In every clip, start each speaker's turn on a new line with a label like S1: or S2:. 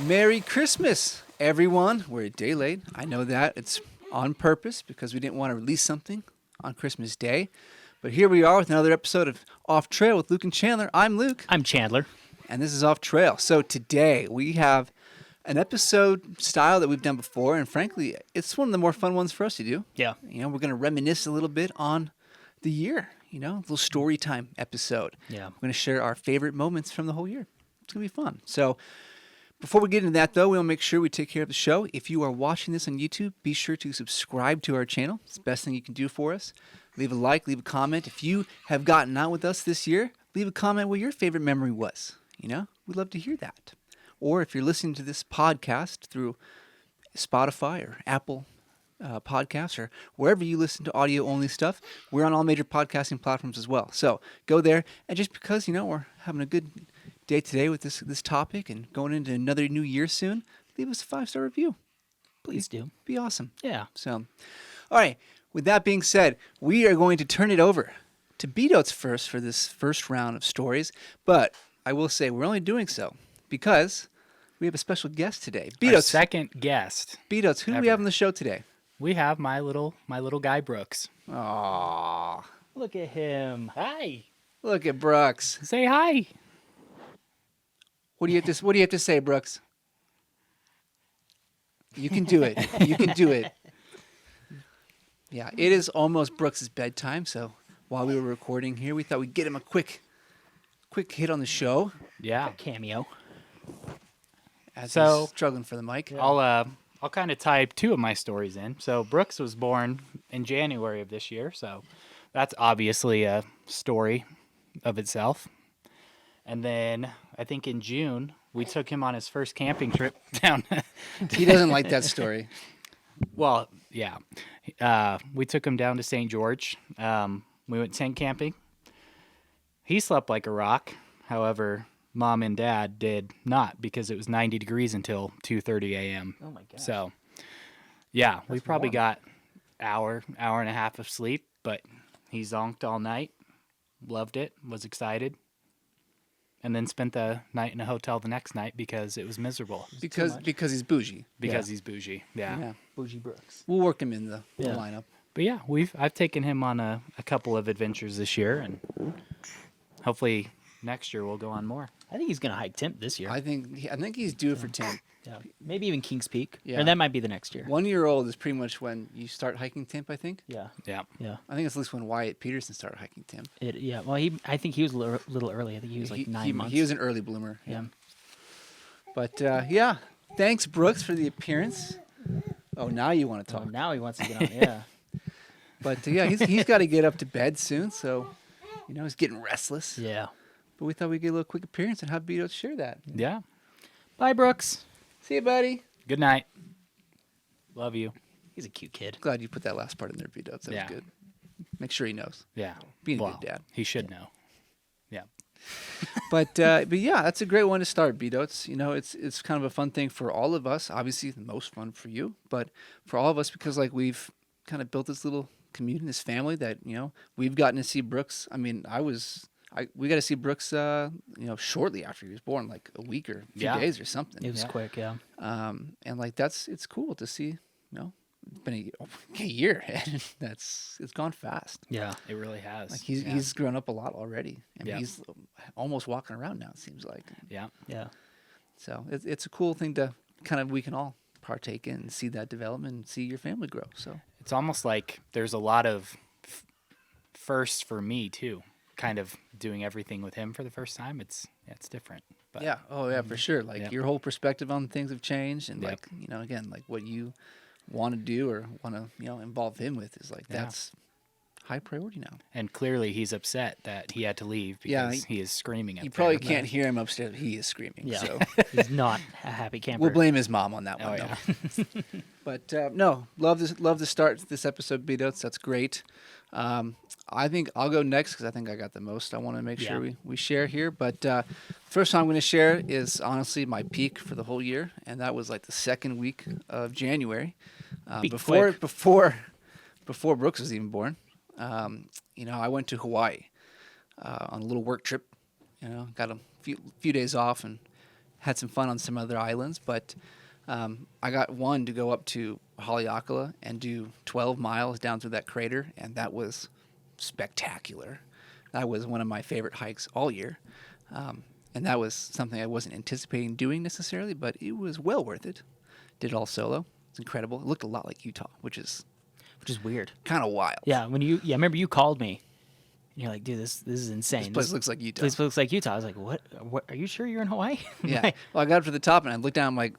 S1: Merry Christmas, everyone. We're a day late. I know that. It's on purpose because we didn't want to release something on Christmas Day. But here we are with another episode of Off Trail with Luke and Chandler. I'm Luke.
S2: I'm Chandler.
S1: And this is Off Trail. So today we have an episode style that we've done before. And frankly, it's one of the more fun ones for us to do.
S2: Yeah.
S1: You know, we're going to reminisce a little bit on the year, you know, a little story time episode.
S2: Yeah.
S1: We're going to share our favorite moments from the whole year. It's going to be fun. So before we get into that, though, we'll make sure we take care of the show. If you are watching this on YouTube, be sure to subscribe to our channel. It's the best thing you can do for us. Leave a like, leave a comment. If you have gotten out with us this year, leave a comment what your favorite memory was. You know, we'd love to hear that. Or if you're listening to this podcast through Spotify or Apple Podcasts or wherever you listen to audio-only stuff, we're on all major podcasting platforms as well. So go there. And just because, you know, we're having a good day today with this topic and going into another new year soon, leave us a 5-star review.
S2: Please do.
S1: Be awesome.
S2: Yeah.
S1: So, all right. With that being said, we are going to turn it over to BDOTES first for this first round of stories. But I will say we're only doing so because we have a special guest today.
S2: Our
S1: BDOTES.
S2: second guest.
S1: BDOTES, who do we have on the show today?
S2: We have my little guy Brooks.
S1: Aww.
S2: Look at him. Hi.
S1: Look at Brooks.
S2: Say hi.
S1: What do you have to say, Brooks? You can do it. You can do it. Yeah, it is almost Brooks' bedtime, so while we were recording here, we thought we'd get him a quick hit on the show.
S2: Yeah. Cameo.
S1: As
S2: So-
S1: he's struggling for the mic.
S2: I'll kind of type two of my stories in. So Brooks was born in January of this year, so that's obviously a story of itself. And then I think in June we took him on his first camping trip down.
S1: He doesn't like that story.
S2: Well, yeah. We took him down to St. George. We went tent camping. He slept like a rock. However, Mom and Dad did not because it was 90 degrees until 2:30 a.m.
S3: Oh my gosh.
S2: So, yeah, we probably
S3: warm.
S2: got hour and a half of sleep, but he zonked all night. Loved it. Was excited. And then spent the night in a hotel the next night because it was miserable.
S1: Because he's bougie.
S2: Because he's bougie. Yeah.
S3: Bougie Brooks.
S1: We'll work him in the
S3: Yeah.
S1: lineup.
S2: But yeah, I've taken him on a couple of adventures this year, and hopefully next year we'll go on more.
S3: I think he's gonna hike Timp this year.
S1: I think he's due for 10.
S3: Yeah, maybe even Kings Peak.
S1: Yeah.
S3: Or that might be the next year.
S1: 1 year old is pretty much when you start hiking Timp, I think.
S3: Yeah,
S2: Yeah.
S3: yeah.
S1: I think it's at least when Wyatt Peterson started hiking Timp.
S3: Yeah. Well, I think he was a little early. I think he was like 9 months.
S1: He was an early bloomer.
S3: Yeah.
S1: But yeah, thanks Brooks for the appearance. Oh, now you want to
S3: Oh,
S1: talk.
S3: now he wants to get on. Yeah.
S1: But yeah, he's got to get up to bed soon, so you know he's getting restless.
S3: Yeah.
S1: But we thought we'd get a little quick appearance and have BDOTES share that.
S2: Yeah.
S3: Bye, Brooks.
S1: See you, buddy.
S2: Good night. Love you.
S3: He's a cute kid.
S1: Glad you put that last part in there, BDOTES. That
S2: Yeah.
S1: was good. Make sure he knows.
S2: Yeah.
S1: Being a
S2: Well,
S1: good dad.
S2: He should know. Yeah.
S1: But yeah, that's a great one to start, BDOTES. You know, it's kind of a fun thing for all of us. Obviously, the most fun for you, but for all of us because like we've kind of built this little community, this family that you know we've gotten to see Brooks. I mean, we got to see Brooks, you know, shortly after he was born, like a week or a few
S2: Yeah.
S1: days or something.
S3: It was
S2: Yeah.
S3: quick. Yeah.
S1: And like it's cool to see. You know, it's been a year, and it's gone fast.
S3: Yeah.
S2: It really has.
S1: Like
S2: yeah.
S1: he's grown up a lot already, and
S2: Yeah.
S1: he's almost walking around now. It seems like.
S2: Yeah.
S3: Yeah.
S1: So it's a cool thing to kind of we can all partake in and see that development and see your family grow. So
S2: It's almost like there's a lot of firsts for me too. Kind of doing everything with him for the first time. It's different. But
S1: yeah, oh yeah, for sure. Like
S2: Yep.
S1: your whole perspective on things have changed, and
S2: Yep.
S1: like you know, again, like what you want to do or want to you know involve him with is like
S2: Yeah.
S1: that's high priority now.
S2: And clearly he's upset that he had to leave
S1: Yeah,
S2: because he is screaming at
S1: You probably can't hear him upstairs. He is screaming.
S3: Yeah.
S1: So
S3: He's not a happy camper.
S1: we'll blame his mom on that
S2: Oh
S1: one.
S2: yeah.
S1: though. But no, love to start this episode, BDOTES. That's great. I think I'll go next because I think I got the most. I want to make sure
S3: Yeah.
S1: we share here. But first one I'm going to share is honestly my peak for the whole year, and that was like the second week of January,
S3: Peak
S1: before
S3: quick.
S1: before Brooks was even born. You know, I went to Hawaii on a little work trip. You know, got a few days off and had some fun on some other islands, but I got one to go up to Haleakala and do 12 miles down through that crater, and that was spectacular. That was one of my favorite hikes all year. And that was something I wasn't anticipating doing necessarily, but it was well worth it. Did it all solo. It's incredible. It looked a lot like Utah, which is
S3: weird.
S1: kind of wild.
S3: Yeah, I remember you called me. And you're like, dude, this is insane.
S1: This place looks like Utah.
S3: This looks like Utah. I was like, what? Are you sure you're in Hawaii?
S1: Yeah. Well, I got up to the top and I looked down. I'm like,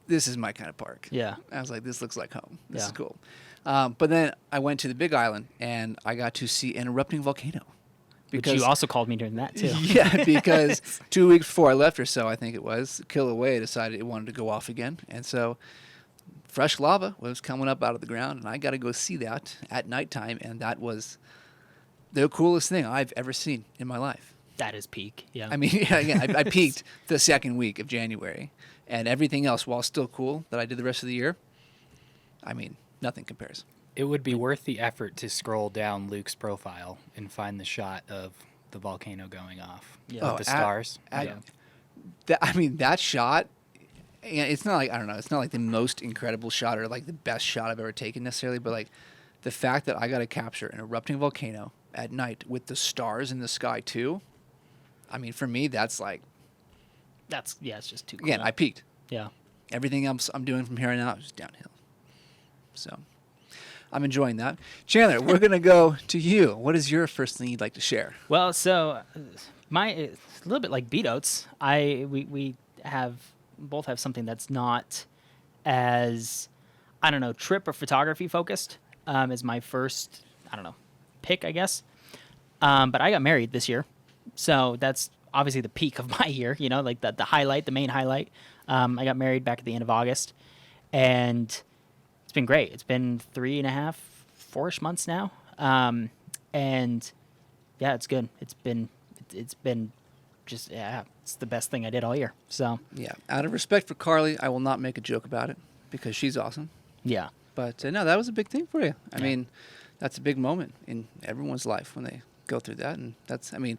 S1: this is my kind of park.
S3: Yeah.
S1: I was like, this looks like home. This is
S3: Yeah.
S1: cool. But then I went to the Big Island and I got to see an erupting volcano.
S3: Which you also called me during that too.
S1: Yeah, because 2 weeks before I left or so, I think it was, Kilauea decided it wanted to go off again. And so fresh lava was coming up out of the ground, and I got to go see that at nighttime, and that was the coolest thing I've ever seen in my life.
S3: That is peak. Yeah.
S1: I mean, yeah, again, I peaked the second week of January, and everything else, while still cool that I did the rest of the year, I mean, nothing compares.
S2: It would be worth the effort to scroll down Luke's profile and find the shot of the volcano going off.
S3: Yeah.
S2: With the stars.
S1: That shot, yeah, it's not like, I don't know, it's not like the most incredible shot or like the best shot I've ever taken necessarily, but like the fact that I got to capture an erupting volcano at night with the stars in the sky too, I mean, for me, that's like,
S3: it's just too cool.
S1: again, I peaked.
S3: Yeah.
S1: Everything else I'm doing from here on out is downhill. So I'm enjoying that. Chandler, we're going to go to you. What is your first thing you'd like to share?
S3: Well, so it's a little bit like BDOTES. We both have something that's not as, I don't know, trip or photography focused as my first, I don't know, pick, I guess. But I got married this year. So that's obviously the peak of my year, like the highlight, the main highlight. I got married back at the end of August, and it's been great. It's been 3.5, 4-ish months now. And yeah, it's good. It's been just, it's the best thing I did all year. So
S1: Yeah, out of respect for Carly, I will not make a joke about it because she's awesome.
S3: yeah,
S1: But no, that was a big thing for you. I
S3: Yeah.
S1: mean, that's a big moment in everyone's life when they go through that. And that's, I mean,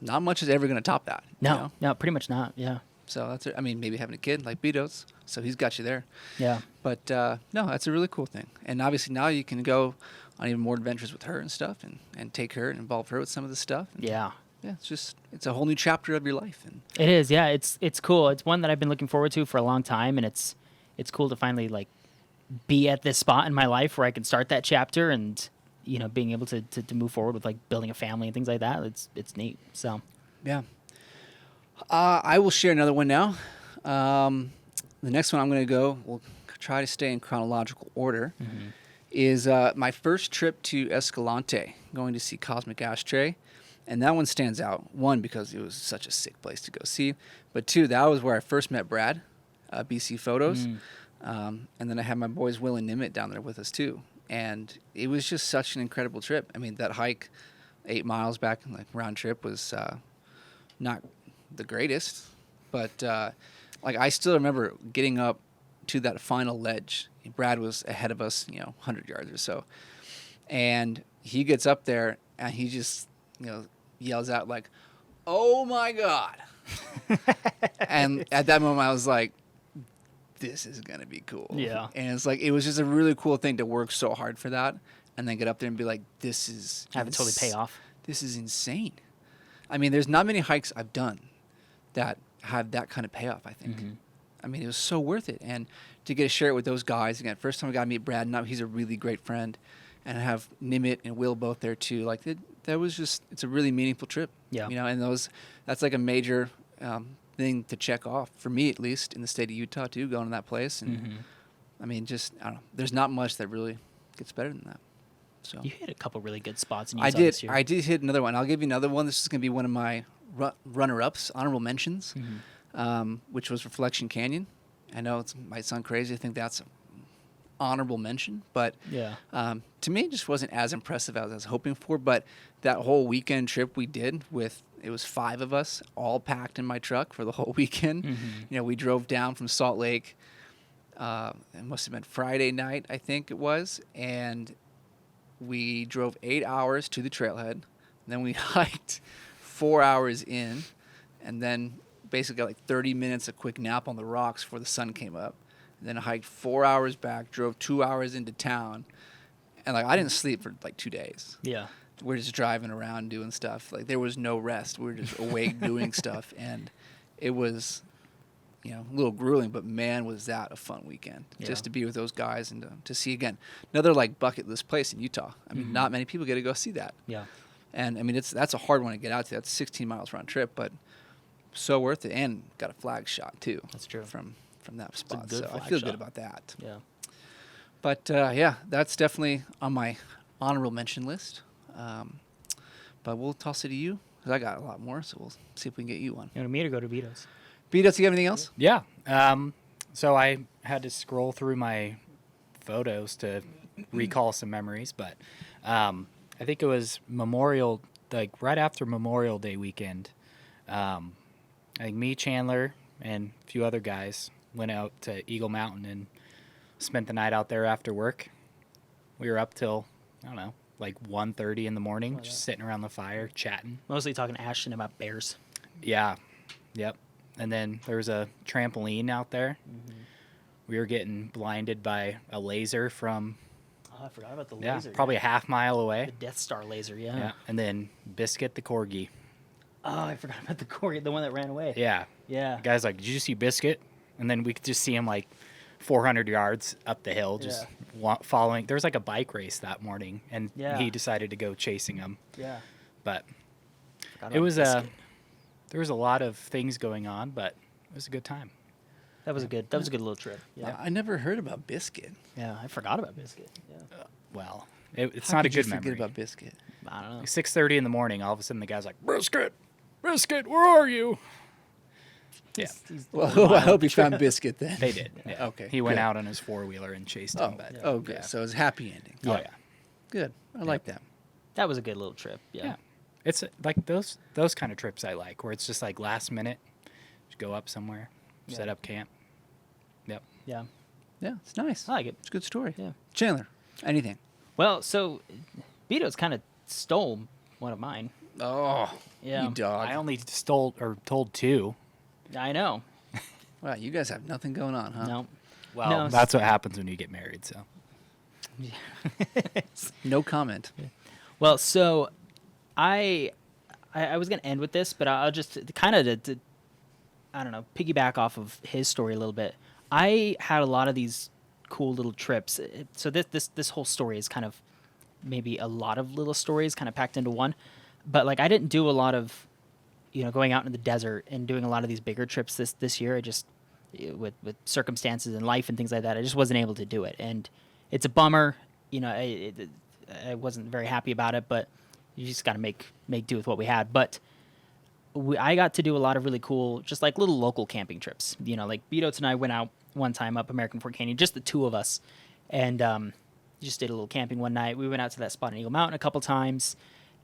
S1: not much is ever going to top that. you know?
S3: no, pretty much not. Yeah,
S1: So that's, I mean, maybe having a kid like Betos, so he's got you there.
S3: yeah,
S1: But no, that's a really cool thing. And obviously now you can go on even more adventures with her and stuff and take her and involve her with some of the stuff. And
S3: yeah.
S1: yeah, it's a whole new chapter of your life. And
S3: It is. Yeah, it's cool. It's one that I've been looking forward to for a long time, and it's cool to finally like be at this spot in my life where I can start that chapter and being able to move forward with like building a family and things like that. It's neat. So
S1: yeah. I will share another one now. The next one I'm going to go, we'll try to stay in chronological order, is my first trip to Escalante, going to see Cosmic Ashtray. And that one stands out, one, because it was such a sick place to go see, but two, that was where I first met Brad, BC Photos. And then I had my boys Will and Nimit down there with us too. And it was just such an incredible trip. I mean, that hike, 8 miles back, like round trip, was not the greatest, but like I still remember getting up to that final ledge. Brad was ahead of us, 100 yards or so, and he gets up there and he just yells out like, "Oh my God!" And at that moment I was like, "This is gonna be cool."
S3: Yeah.
S1: And it's like it was just a really cool thing to work so hard for that, and then get up there and be like, "This is
S3: have it totally pay off.
S1: This is insane." I mean, there's not many hikes I've done that have that kind of payoff, I think. I mean, it was so worth it. And to get to share it with those guys, again, first time I got to meet Brad, now he's a really great friend. And I have Nimit and Will both there too. Like, that was just, it's a really meaningful trip.
S3: Yeah.
S1: And that's like a major thing to check off, for me at least, in the state of Utah too, going to that place. And I mean, just, I don't know, there's not much that really gets better than that. So
S3: You hit a couple really good spots in Utah
S1: I did.
S3: this year.
S1: I did hit another one. I'll give you another one. This is going to be one of my runner-ups, honorable mentions, which was Reflection Canyon. I know it might sound crazy. I think that's an honorable mention, but
S3: Yeah.
S1: to me, it just wasn't as impressive as I was hoping for. But that whole weekend trip we did it was 5 of us, all packed in my truck for the whole weekend. We drove down from Salt Lake. It must have been Friday night, I think it was, and we drove 8 hours to the trailhead. Then we hiked 4 hours in, and then basically got like 30 minutes, a quick nap on the rocks before the sun came up. And then I hiked 4 hours back, drove 2 hours into town. And like I didn't sleep for like 2 days.
S3: Yeah.
S1: We're just driving around doing stuff. Like there was no rest. We were just awake doing stuff. And it was, you know, a little grueling, but man, was that a fun weekend just to be with those guys and to see again another like bucket list place in Utah. I mean, not many people get to go see that.
S3: Yeah.
S1: And I mean, that's a hard one to get out to. That's 16 miles round trip, but so worth it. And got a flag shot too.
S3: That's true.
S1: From that spot.
S3: good
S1: So I
S3: flag
S1: feel
S3: shot.
S1: good about that.
S3: Yeah.
S1: But yeah, that's definitely on my honorable mention list. But we'll toss it to you because I got a lot more. So we'll see if we can get you one.
S3: You want me to go to BDOTES?
S1: BDOTES, you got anything else?
S2: Yeah. So I had to scroll through my photos to recall some memories, but I think it was right after Memorial Day weekend. I think me, Chandler, and a few other guys went out to Eagle Mountain and spent the night out there after work. We were up till, I don't know, like 1:30 in the morning, just sitting around the fire, chatting.
S3: Mostly talking to Ashton about bears.
S2: Yeah. Yep. And then there was a trampoline out there. We were getting blinded by a laser from,
S3: Oh, I forgot about the laser.
S2: probably a half mile away.
S3: the Death Star laser. Yeah.
S2: Yeah. And then Biscuit the corgi.
S3: Oh, I forgot about the corgi, the one that ran away.
S2: Yeah.
S3: Yeah.
S2: The guy's like, did you see Biscuit? And then we could just see him like 400 yards up the hill, just following. There was like a bike race that morning, and he decided to go chasing him.
S3: Yeah.
S2: But
S3: Forgot
S2: it
S3: about
S2: was
S3: Biscuit.
S2: there was a lot of things going on, but it was a good time.
S3: That was a good little trip. Yeah.
S1: I never heard about Biscuit.
S3: Yeah. I forgot about Biscuit. Yeah.
S2: Well, it's
S1: How
S2: not a
S1: could you
S2: good
S1: forget
S2: memory.
S1: about Biscuit?
S3: I don't know.
S2: 6:30 in the morning, all of a sudden the guy's like, Biscuit, where are you? Yeah,
S1: Well, I hope you found Biscuit then.
S2: they did. Yeah.
S1: Okay,
S2: He went
S1: good.
S2: out on his 4-wheeler and chased him. But
S1: Oh, good.
S2: yeah.
S1: So it's a happy ending.
S2: Oh, yeah.
S1: Good. I like that.
S3: That was a good little trip. Yeah.
S2: Yeah. It's like those kind of trips I like, where it's just like last minute, just go up somewhere, set up camp. Yep.
S3: Yeah.
S1: Yeah, it's nice.
S3: I like it.
S1: It's a good story.
S3: Yeah.
S1: Chandler, anything?
S3: Well, so BDOTES kind of stole one of mine.
S1: Oh,
S3: Yeah.
S1: you dog.
S2: I only told 2.
S3: I know.
S1: Wow, you guys have nothing going on, huh?
S3: No.
S2: Well,
S3: No.
S2: that's what happens when you get married. So
S1: No comment.
S3: Well, so I was gonna end with this, but I'll just kind of to I don't know, piggyback off of his story a little bit. I had a lot of these cool little trips. So this whole story is kind of maybe a lot of little stories kind of packed into one. But like I didn't do a lot of, going out in the desert and doing a lot of these bigger trips this year. I just with circumstances and life and things like that, I just wasn't able to do it, and it's a bummer. I wasn't very happy about it, but you just got to make do with what we had. But I got to do a lot of really cool, just like little local camping trips. Like BDOTES and I went out one time up American Fork Canyon, just the two of us, and just did a little camping one night. We went out to that spot in Eagle Mountain a couple times,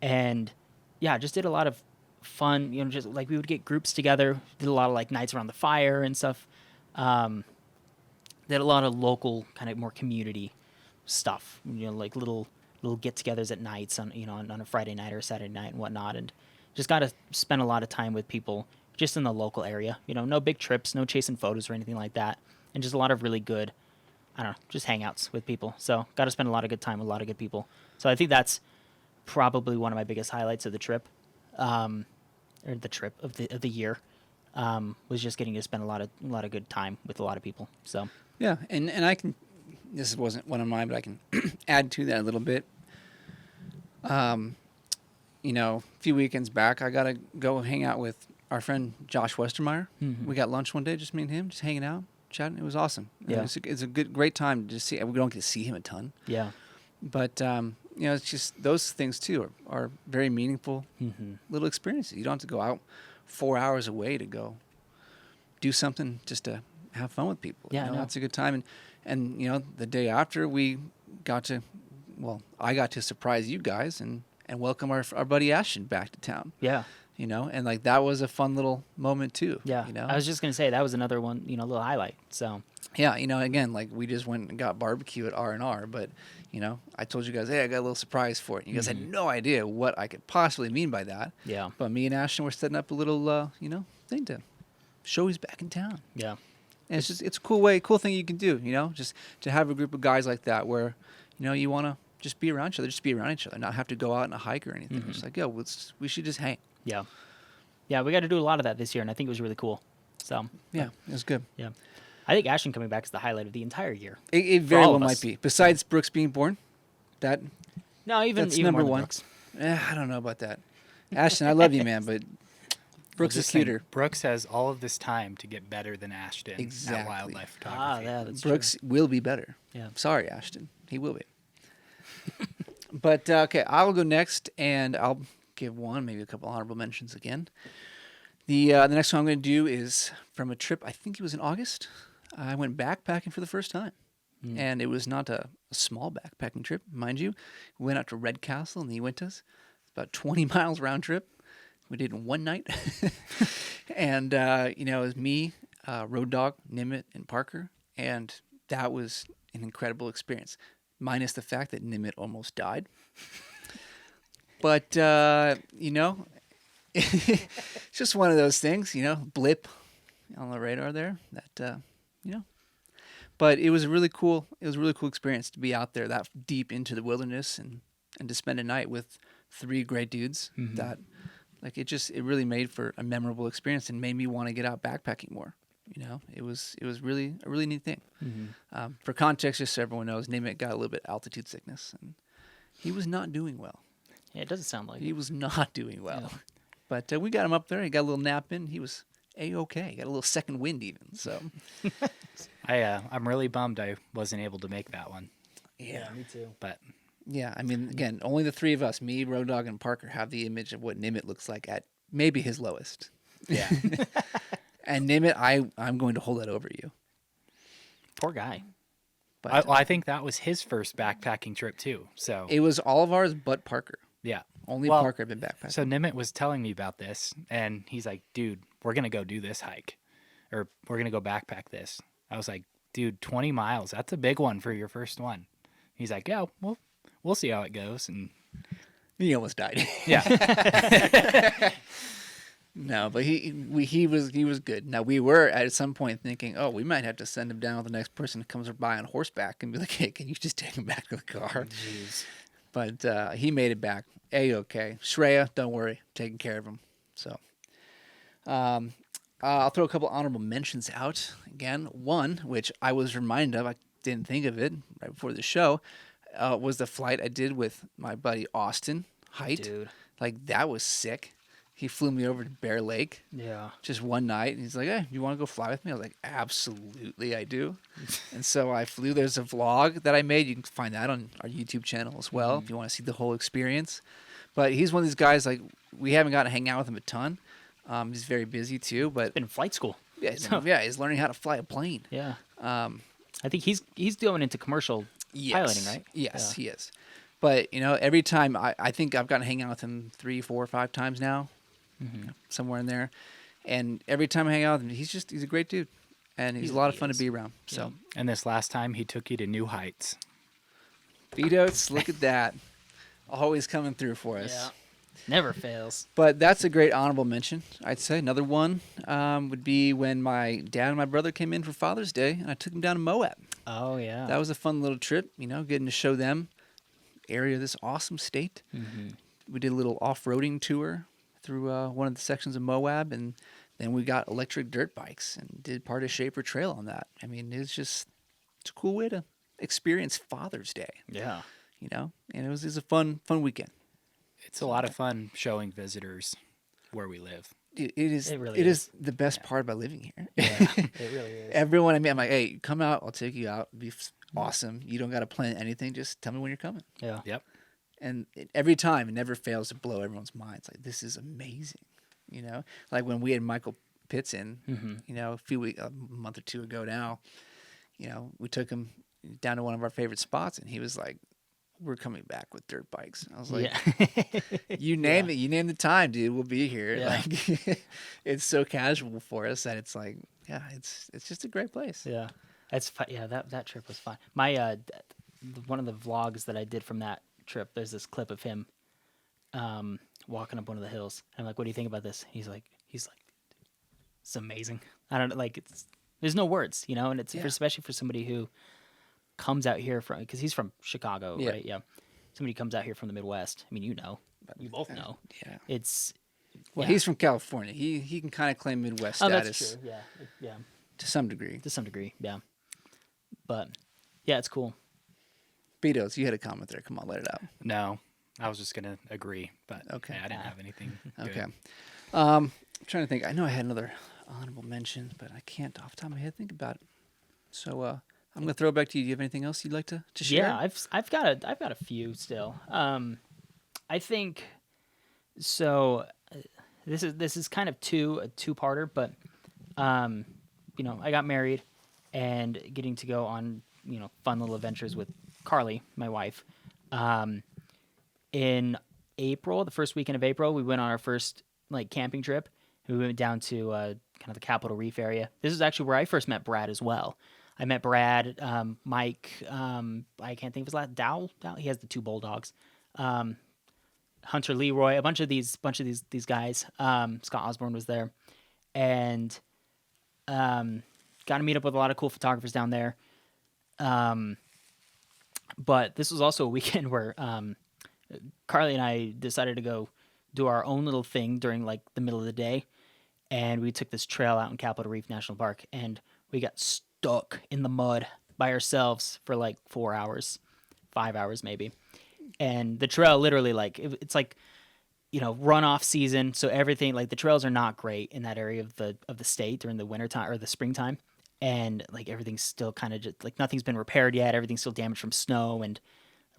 S3: and yeah, just did a lot of fun. Just like we would get groups together, did a lot of like nights around the fire and stuff. Did a lot of local kind of more community stuff. Like little get-togethers at nights on on a Friday night or a Saturday night and whatnot, and just got to spend a lot of time with people just in the local area. No big trips, no chasing photos or anything like that, and just a lot of really good, I don't know, just hangouts with people. So got to spend a lot of good time with a lot of good people. So I think that's probably one of my biggest highlights of the trip, or the trip of the year, was just getting to spend a lot of good time with a lot of people. So
S1: Yeah, and I can. This wasn't one of mine, but I can add to that a little bit. A few weekends back, I got to go hang out with our friend Josh Westermeyer.
S3: Mhm.
S1: We got lunch one day, just me and him, just hanging out, chatting. It was awesome.
S3: Yeah.
S1: It's a great time to see. We don't get to see him a ton,
S3: yeah,
S1: but it's just those things too are very meaningful
S3: mm-hmm.
S1: little experiences. You don't have to go out 4 hours away to go do something just to have fun with people.
S3: Yeah, no.
S1: That's a good time. And the day after we got to, I got to surprise you guys and welcome our buddy Ashton back to town.
S3: yeah.
S1: And like that was a fun little moment too.
S3: Yeah, I was just gonna say that was another one, little highlight. So
S1: Yeah, again, like we just went and got barbecue at R&R, but I told you guys, hey, I got a little surprise for it. You guys had no idea what I could possibly mean by that.
S3: yeah,
S1: But me and Ashton were setting up a little, thing to show he's back in town.
S3: Yeah.
S1: And it's a cool thing you can do, just to have a group of guys like that where, you want to just be around each other, not have to go out on a hike or anything. It's like, we should just hang.
S3: Yeah. Yeah, we got to do a lot of that this year, and I think it was really cool. So
S1: Yeah, it was good.
S3: yeah. I think Ashton coming back is the highlight of the entire year.
S1: It very
S3: all
S1: well
S3: of
S1: might
S3: us.
S1: be. Besides Brooks being born,
S3: No,
S1: that's
S3: even
S1: number
S3: more than
S1: one.
S3: Brooks.
S1: I don't know about that. Ashton, I love you, man, but Brooks is
S2: Just saying,
S1: cuter.
S2: Brooks has all of this time to get better than Ashton
S1: Exactly.
S2: at wildlife
S3: Ah,
S2: photography.
S3: yeah, that's
S1: Brooks will be better.
S3: Yeah.
S1: Sorry, Ashton. He will be. But, okay, I'll go next, and I'll give maybe a couple honorable mentions again. The next one I'm going to do is from a trip, I think it was in August. I went backpacking for the first time. And it was not a small backpacking trip, mind you. We went out to Red Castle in the Uintas. It's about 20 miles round trip. We did it in one night. And, it was me, Road Dog, Nimit, and Parker. And that was an incredible experience, minus the fact that Nimit almost died. But, it's just one of those things, blip on the radar there that, But it was a really cool experience to be out there that deep into the wilderness and to spend a night with 3 great dudes that it really made for a memorable experience and made me want to get out backpacking more. It was really a really neat thing. For context, just so everyone knows, Nimit got a little bit of altitude sickness and he was not doing well.
S3: Yeah, it doesn't sound like
S1: He was not doing well.
S3: Yeah.
S1: But we got him up there. He got a little nap in. He was A-okay. He got a little second wind even. So
S2: I'm really bummed I wasn't able to make that one.
S1: yeah.
S3: me too.
S2: But
S1: Yeah, I mean, again, only the 3 of us, me, Road Dog, and Parker, have the image of what Nimit looks like at maybe his lowest.
S2: yeah,
S1: And Nimit, I'm going to hold that over you.
S3: Poor guy.
S1: But
S2: I think that was his first backpacking trip too. So
S1: it was all of ours but Parker.
S2: yeah.
S1: Only
S2: Well,
S1: Parker had been backpacking.
S2: So Nimit was telling me about this, and he's like, "Dude, we're gonna go do this hike, or we're gonna go backpack this." I was like, "Dude, 20 miles—that's a big one for your first one." He's like, "Yeah, well, we'll see how it goes." And
S1: He almost died.
S2: yeah,
S1: No, but he was good. Now we were at some point thinking, oh, we might have to send him down with the next person who comes by on horseback and be like, hey, can you just take him back to the car?
S3: Jeez.
S1: But he made it back. A-okay. Shreya, don't worry, taking care of him. So I'll throw a couple honorable mentions out. Again, one, which I was reminded of, I didn't think of it right before the show, was the flight I did with my buddy Austin Height.
S3: Dude.
S1: Like, that was sick. He flew me over to Bear Lake
S3: Yeah.
S1: just one night, and he's like, hey, you want to go fly with me? I was like, absolutely, I do. And so I flew. There's a vlog that I made. You can find that on our YouTube channel as well if you want to see the whole experience. But he's one of these guys, like, we haven't gotten to hang out with him a ton. He's very busy, too. But
S3: Been in flight school.
S1: yeah, he's learning how to fly a plane.
S3: Yeah.
S1: Um,
S3: I think he's going into commercial piloting, right?
S1: Yes,
S3: Yeah.
S1: he is. But, every time, I think I've gotten to hang out with him 3, 4, 5 times now. Somewhere in there, and every time I hang out with him, he's a great dude, and he's a lot of fun to be around. So,
S2: and this last time he took you to new heights.
S1: BDOTES, look at that, always coming through for us.
S3: Yeah. Never fails.
S1: But that's a great honorable mention, I'd say. Another one would be when my dad and my brother came in for Father's Day, and I took them down to Moab.
S3: Oh yeah.
S1: That was a fun little trip, getting to show them area of this awesome state. We did a little off-roading tour through one of the sections of Moab, and then we got electric dirt bikes and did part of Shaper Trail on that. I mean, it's a cool way to experience Father's Day,
S3: Yeah.
S1: and it was a fun weekend.
S2: It's a lot of fun showing visitors where we live.
S1: It is.
S3: It really
S1: it is
S3: is.
S1: the best part about living here.
S3: Yeah. It really is.
S1: Everyone, I'm like, hey, come out. I'll take you out. It'll be awesome. You don't got to plan anything. Just tell me when you're coming.
S3: Yeah.
S2: Yep.
S1: And every time, it never fails to blow everyone's minds. Like, this is amazing, Like when we had Michael Pitts in, a month or 2 ago now, we took him down to one of our favorite spots, and he was like, we're coming back with dirt bikes. I was like,
S3: Yeah.
S1: you name it. You name the time, dude. We'll be here.
S3: Yeah.
S1: Like, it's so casual for us that it's like, yeah, it's just a great place.
S3: Yeah. That's fun. Yeah, that trip was fun. My one of the vlogs that I did from that trip, there's this clip of him walking up one of the hills. I'm like, what do you think about this? He's like, It's amazing. I don't like it's. There's no words, you know, and it's
S1: Yeah.
S3: especially for somebody who comes out here from because he's from Chicago,
S1: Yeah.
S3: right? Yeah. Somebody comes out here from the Midwest. I mean, you know, you both know.
S1: Yeah.
S3: It's
S1: Well,
S3: yeah.
S1: he's from California. He can kind of claim Midwest
S3: Oh,
S1: status
S3: that's true. Yeah. Yeah.
S1: to some degree.
S3: To some degree. Yeah. But yeah, it's cool.
S1: BDOTES, you had a comment there. Come on, let it out.
S2: No, I was just gonna agree, but
S1: Okay.
S2: yeah, I didn't have anything. Good.
S1: Okay. I'm trying to think. I know I had another honorable mention, but I can't off the top of my head think about it. So I'm going to throw it back to you. Do you have anything else you'd like to share?
S3: Yeah, I've got a few still. I think so. This is kind of a two-parter, but you know, I got married and getting to go on, you know, fun little adventures with Carly, my wife. In April, the first weekend of April, we went on our first like camping trip. We went down to kind of the Capitol Reef area. This is actually where I first met Brad as well. I met Brad, Mike. I can't think of his last. Dow. He has the two bulldogs. Hunter Leroy. A bunch of these guys. Scott Osborne was there, and got to meet up with a lot of cool photographers down there. But this was also a weekend where Carly and I decided to go do our own little thing during like the middle of the day, and we took this trail out in Capitol Reef National Park, and we got stuck in the mud by ourselves for like 4 hours, 5 hours maybe. And the trail literally like it's like, you know, runoff season, so everything like the trails are not great in that area of the state during the wintertime or the springtime, and like everything's still kind of just like nothing's been repaired yet. Everything's still damaged from snow and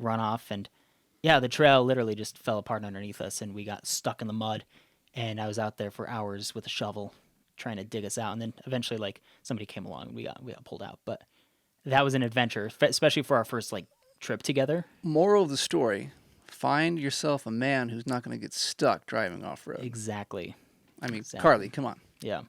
S3: runoff, and yeah, the trail literally just fell apart underneath us, and we got stuck in the mud. And I was out there for hours with a shovel trying to dig us out, and then eventually like somebody came along and we got pulled out. But that was an adventure, especially for our first like trip together.
S1: Moral of the story: find yourself a man who's not going to get stuck driving off road.
S3: Exactly.
S1: I mean,
S3: Exactly.
S1: Carly, come on.
S3: Yeah.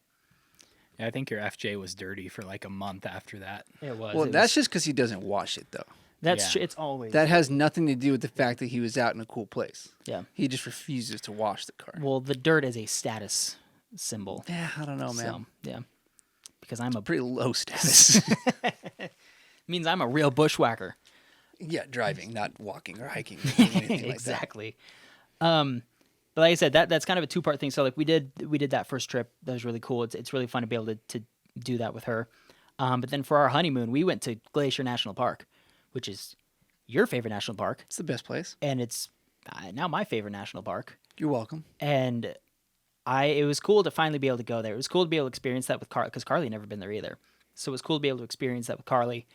S2: Yeah, I think your FJ was dirty for like a month after that.
S3: It was.
S1: Well,
S3: It
S1: that's
S3: was-
S1: just because he doesn't wash it, though.
S3: that's
S2: yeah.
S3: true. It's always
S1: That has nothing to do with the fact that he was out in a cool place.
S3: yeah.
S1: He just refuses to wash the car.
S3: Well, the dirt is a status symbol.
S1: Yeah, I don't know, man.
S3: So, yeah. Because I'm a
S1: Pretty low status.
S3: means I'm a real bushwhacker.
S1: Yeah, driving, not walking or hiking or doing anything like that.
S3: Exactly. But like I said, that's kind of a two-part thing. So like we did that first trip. That was really cool. It's really fun to be able to do that with her. But then for our honeymoon, we went to Glacier National Park, which is your favorite national park,
S1: It's the best place.
S3: and it's now my favorite national park.
S1: You're welcome.
S3: And it was cool to finally be able to go there. It was cool to be able to experience that with Carly, because Carly had never been there either. So it was cool to be able to experience that with Carly.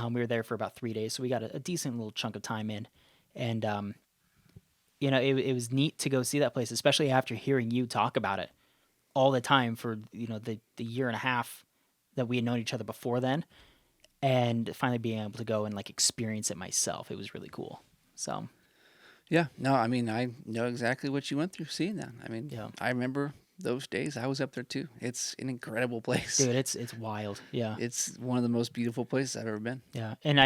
S3: We were there for about 3 days, so we got a decent little chunk of time in. And, you know, it was neat to go see that place, especially after hearing you talk about it all the time for, you know, the year and a half that we had known each other before then. And finally being able to go and, like, experience it myself. It was really cool. So,
S1: Yeah, no, I mean, I know exactly what you went through seeing that. I mean,
S3: Yeah.
S1: I remember those days. I was up there too. It's an incredible place.
S3: dude, it's wild. Yeah.
S1: It's one of the most beautiful places I've ever been.
S3: Yeah, and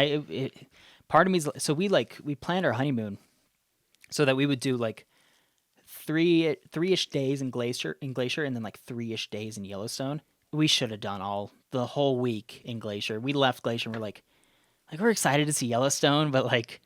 S3: part of me's so we planned our honeymoon so that we would do like three-ish days in Glacier, and then like 3-ish days in Yellowstone. We should have done the whole week in Glacier. We left Glacier and we're like we're excited to see Yellowstone, but like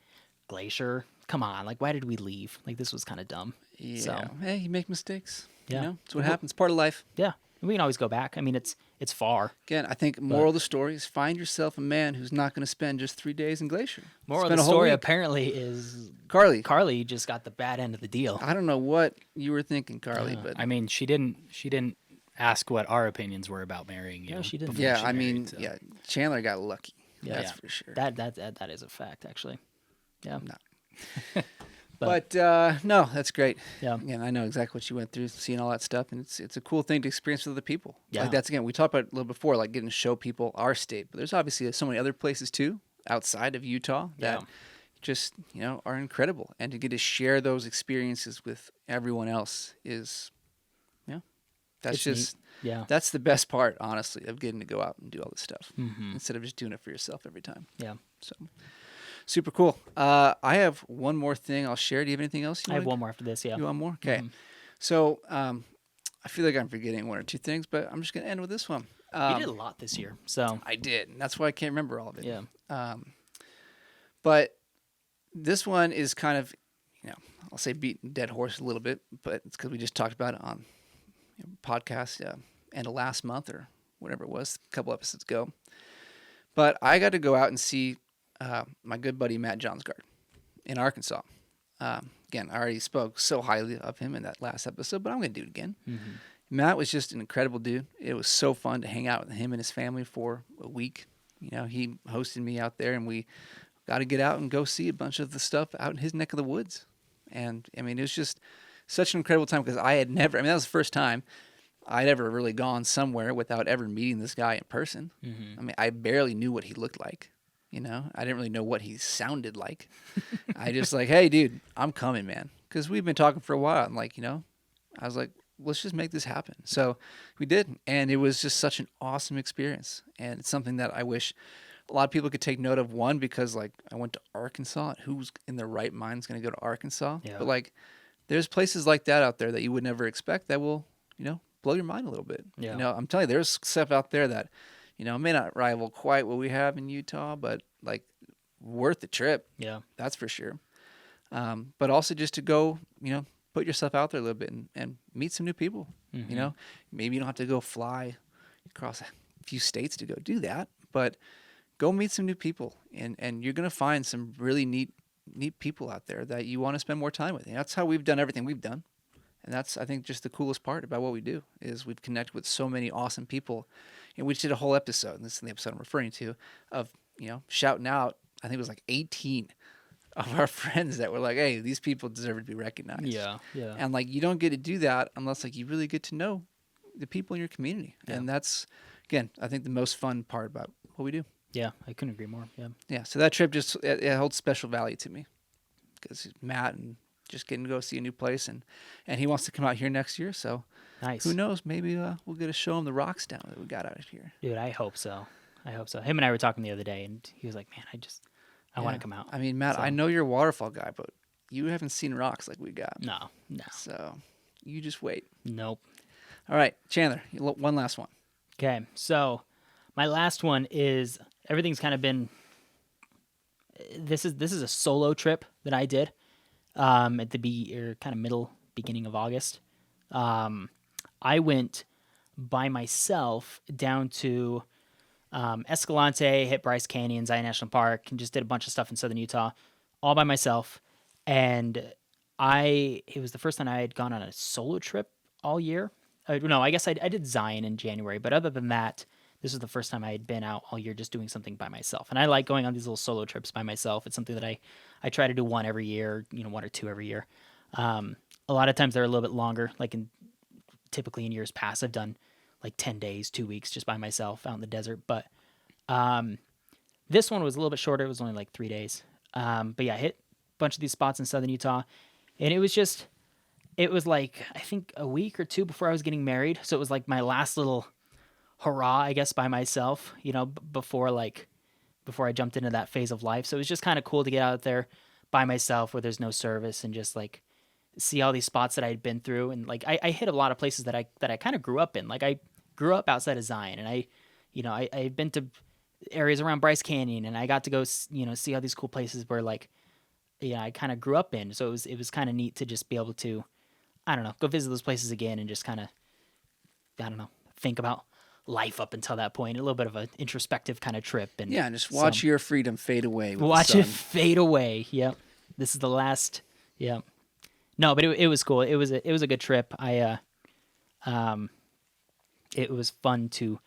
S3: Glacier, come on, like why did we leave? Like this was kind of dumb.
S1: Yeah.
S3: So
S1: Hey, you make mistakes.
S3: Yeah.
S1: You know, it's what happens. Part of life.
S3: yeah, we can always go back. I mean, it's far.
S1: Again, I think moral of the story is find yourself a man who's not going to spend just 3 days in Glacier.
S3: Moral of
S1: Spend
S3: the
S1: a whole
S3: story
S1: week.
S3: apparently is
S1: Carly,
S3: Carly just got the bad end of the deal.
S1: I don't know what you were thinking, Carly,
S3: Yeah.
S1: but
S2: I mean, she didn't ask what our opinions were about marrying you.
S3: No, she didn't.
S2: before
S1: yeah,
S2: she
S1: I
S2: married,
S1: mean,
S2: so.
S1: yeah, Chandler got lucky.
S3: Yeah.
S1: That's
S2: Yeah.
S1: for sure.
S3: That is a fact, actually. Yeah.
S1: No.
S3: But-
S1: But no, that's great.
S3: Yeah.
S1: Again, I know exactly what you went through, seeing all that stuff, and it's a cool thing to experience with other people.
S3: Yeah.
S1: Like that's again, we talked about it a little before, like getting to show people our state, but there's obviously so many other places too outside of Utah that
S3: Yeah.
S1: just are incredible, and to get to share those experiences with everyone else is, that's
S3: It's neat.
S1: just
S3: Yeah.
S1: that's the best part, honestly, of getting to go out and do all this stuff
S3: Mhm.
S1: instead of just doing it for yourself every time.
S3: Yeah.
S1: So super cool. I have one more thing I'll share. Do you have anything else?
S3: I have one more after this. Yeah.
S1: You want more? Okay.
S3: Mhm.
S1: So I feel like I'm forgetting one or two things, but I'm just going to end with this one.
S3: You did a lot this year, so
S1: I did, and that's why I can't remember all of it.
S3: yeah.
S1: But this one is kind of, I'll say beating dead horse a little bit, but it's because we just talked about it on podcast end of last month or whatever it was, a couple episodes ago. But I got to go out and see my good buddy Matt Johnsgard in Arkansas. Again, I already spoke so highly of him in that last episode, but I'm going to do it again.
S3: Mm-hmm.
S1: Matt was just an incredible dude. It was so fun to hang out with him and his family for a week. He hosted me out there, and we got to get out and go see a bunch of the stuff out in his neck of the woods. And, I mean, it was just such an incredible time because that was the first time I'd ever really gone somewhere without ever meeting this guy in person.
S3: Mm-hmm.
S1: I mean, I barely knew what he looked like. I didn't really know what he sounded like. I just like, hey, dude, I'm coming, man. Because we've been talking for a while. And I was like, let's just make this happen. So we did. And it was just such an awesome experience. And it's something that I wish a lot of people could take note of. One, because I went to Arkansas. Who's in their right mind is going to go to Arkansas?
S3: Yeah.
S1: But there's places like that out there that you would never expect that will, blow your mind a little bit.
S3: Yeah.
S1: I'm telling you, there's stuff out there that, may not rival quite what we have in Utah, but worth the trip.
S3: Yeah.
S1: That's for sure. But also just to go, put yourself out there a little bit and meet some new people.
S3: Mm-hmm.
S1: Maybe you don't have to go fly across a few states to go do that, but go meet some new people, and you're going to find some really neat people out there that you want to spend more time with. That's how we've done everything we've done. And that's, I think, just the coolest part about what we do is we've connected with so many awesome people. And we just did a whole episode, and this is the episode I'm referring to, of, shouting out, I think it was 18 of our friends that were like, hey, these people deserve to be recognized.
S3: Yeah. Yeah.
S1: And you don't get to do that unless you really get to know the people in your community.
S3: Yeah.
S1: And that's, again, I think the most fun part about what we do.
S3: Yeah. I couldn't agree more. Yeah.
S1: Yeah. So that trip just, it holds special value to me because Matt and just getting to go see a new place, and he wants to come out here next year. So
S3: Nice.
S1: who knows? Maybe we'll get to show him the rocks down that we got out of here.
S3: Dude, I hope so. Him and I were talking the other day, and he was like, man, I want to come out.
S1: I mean, Matt,
S3: So-
S1: I know you're a waterfall guy, but you haven't seen rocks like we got.
S3: No.
S1: So you just wait.
S3: Nope.
S1: All right, Chandler, one last one.
S3: Okay. So my last one is everything's kind of been, this is a solo trip that I did at the kind of beginning of August. I went by myself down to Escalante, hit Bryce Canyon, Zion National Park, and just did a bunch of stuff in southern Utah, all by myself. And it was the first time I had gone on a solo trip all year. No, I guess I did Zion in January, but other than that, this was the first time I had been out all year just doing something by myself. And I like going on these little solo trips by myself. It's something that I try to do one every year, one or two every year. A lot of times they're a little bit longer. Typically in years past, I've done 10 days, 2 weeks just by myself out in the desert. But this one was a little bit shorter. It was only 3 days. But yeah, I hit a bunch of these spots in southern Utah. And it was I think a week or two before I was getting married. So it was my last little hurrah, I guess, by myself, before I jumped into that phase of life. So it was just kind of cool to get out there by myself where there's no service and just see all these spots that I had been through. And I hit a lot of places that I kind of grew up in. I grew up outside of Zion, and I had been to areas around Bryce Canyon, and I got to go, see all these cool places where I kind of grew up in. So it was kind of neat to just be able to, I don't know, go visit those places again and just kind of, I don't know, think about life up until that point. A little bit of an introspective kind of trip. And
S1: yeah, and just watch your freedom fade away.
S3: Watch it fade away. Yep. This is the last. Yep. No, but it was cool. It was a good trip. It was fun to,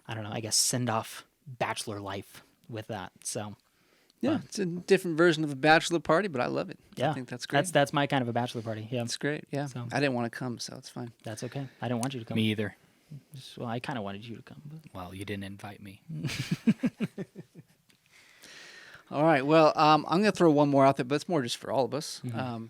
S3: I don't know, I guess send off bachelor life with that. So
S1: yeah, it's a different version of a bachelor party, but I love it.
S3: yeah,
S1: I think that's great.
S3: That's my kind of a bachelor party. Yeah,
S1: That's great. Yeah,
S3: So-
S1: I didn't want to come, so it's fine.
S3: that's okay. I didn't want you to come.
S2: Me either.
S3: Well, I kind of wanted you to come. But.
S2: Well, you didn't invite me.
S1: All right. Well, I'm going to throw one more out there, but it's more just for all of us,
S3: Mm-hmm.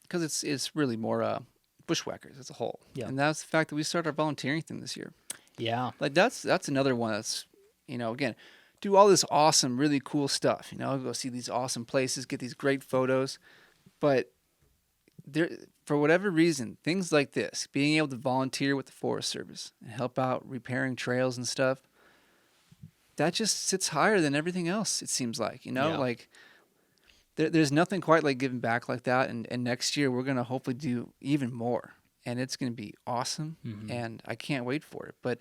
S1: because it's really more bushwhackers as a whole.
S3: Yeah.
S1: And that's the fact that we started our volunteering thing this year.
S3: Yeah.
S1: That's another one that's, again, do all this awesome, really cool stuff. Go see these awesome places, get these great photos, but for whatever reason, things like this, being able to volunteer with the Forest Service and help out repairing trails and stuff, that just sits higher than everything else, it seems like,
S3: Yeah.
S1: like there's nothing quite like giving back like that. And next year we're going to hopefully do even more, and it's going to be awesome. And I can't wait for it. But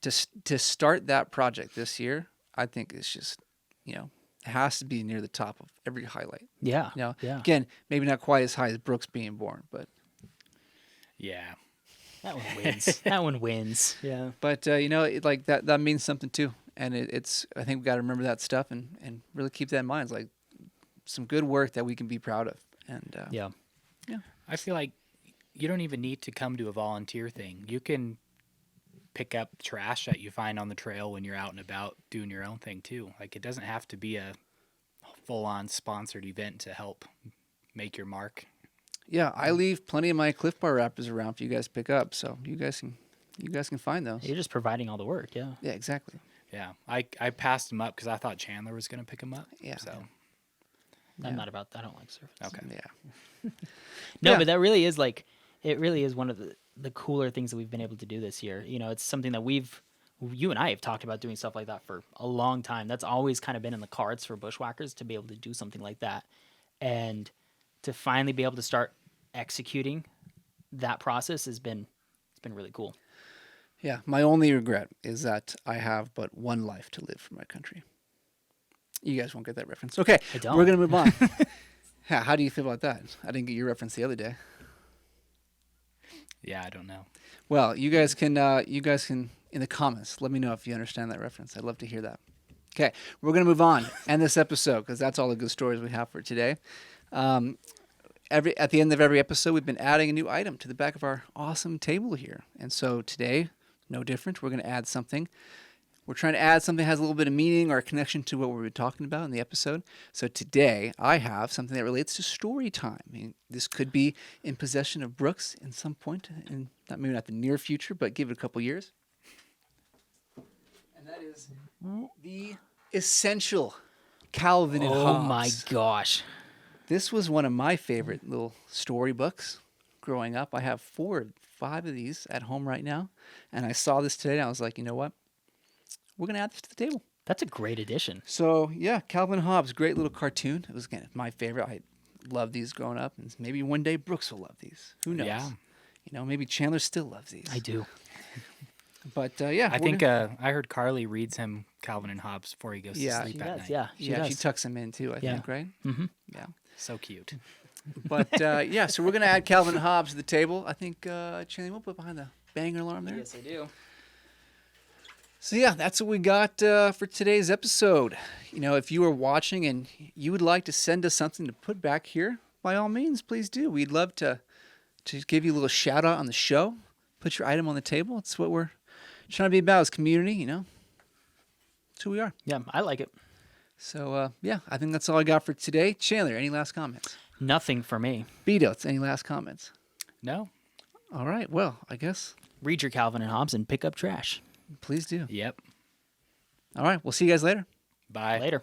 S1: to start that project this year, I think it's just, it has to be near the top of every highlight.
S3: Yeah.
S1: Yeah.
S3: Yeah.
S1: Maybe not quite as high as Brooks being born, but
S2: Yeah.
S3: That one wins. That one wins. Yeah.
S1: But like that means something too, and it's I think we got to remember that stuff and really keep that in mind. It's like some good work that we can be proud of. And
S3: Yeah.
S2: I feel like you don't even need to come to a volunteer thing. You can pick up trash that you find on the trail when you're out and about doing your own thing too. Like, it doesn't have to be a full-on sponsored event to help make your mark.
S1: yeah, I leave plenty of my Cliff Bar wrappers around for you guys to pick up, so you guys can find those.
S3: You're just providing all the work. Yeah.
S1: Yeah, exactly.
S2: Yeah, I passed them up because I thought Chandler was going to pick them up.
S1: Yeah.
S2: So,
S3: I'm not about that. I don't like surface.
S2: okay.
S1: Yeah.
S3: No,
S1: Yeah.
S3: but that really is it really is one of the cooler things that we've been able to do this year. It's something that you and I have talked about doing stuff like that for a long time. That's always kind of been in the cards for Bushwhackers to be able to do something like that. And to finally be able to start executing that process it's been really cool.
S1: Yeah, my only regret is that I have but one life to live for my country. You guys won't get that reference. Okay,
S3: I don't.
S1: we're going to move on. How do you feel about that? I didn't get your reference the other day.
S2: Yeah, I don't know.
S1: Well, you guys can in the comments let me know if you understand that reference. I'd love to hear that. Okay, we're going to move on and this episode because that's all the good stories we have for today. At the end of every episode, we've been adding a new item to the back of our awesome table here. And so today, no different. We're going to add something. We're trying to add something that has a little bit of meaning or a connection to what we were talking about in the episode. So today, I have something that relates to story time. I mean, this could be in possession of Brooks in some point, in maybe not the near future, but give it a couple years. And that is the essential Calvin and Hobbes.
S3: Oh my gosh.
S1: This was one of my favorite little storybooks growing up. I have 4 or 5 of these at home right now. And I saw this today and I was like, you know what? We're going to add this to the table.
S3: That's a great addition.
S1: So, yeah, Calvin and Hobbes, great little cartoon. It was, again, my favorite. I loved these growing up. And maybe one day Brooks will love these. Who knows?
S2: Yeah.
S1: Maybe Chandler still loves these.
S3: I do.
S1: But, yeah.
S2: I think I heard Carly reads him Calvin and Hobbes before he goes
S1: Yeah.
S2: to sleep
S3: She
S2: at
S3: does.
S2: night.
S3: Yeah. She
S1: yeah,
S3: does.
S1: she tucks him in too, I
S3: Yeah.
S1: think, right?
S3: Mm-hmm.
S1: Yeah.
S2: So cute.
S1: But, yeah, so we're going to add Calvin and Hobbes to the table. I think, Chandler, we'll put behind the banger alarm there.
S3: Yes, I do.
S1: So yeah, that's what we got for today's episode. If you are watching and you would like to send us something to put back here, by all means, please do. We'd love to give you a little shout out on the show. Put your item on the table. It's what we're trying to be about as community, That's who we are.
S3: Yeah, I like it.
S1: So yeah, I think that's all I got for today. Chandler, any last comments?
S3: Nothing for me.
S1: BDOTES, any last comments?
S2: No?
S1: All right, well, I guess
S3: Read your Calvin and Hobbes and pick up trash.
S1: please do.
S2: Yep.
S1: All right, we'll see you guys later.
S2: Bye.
S3: Later.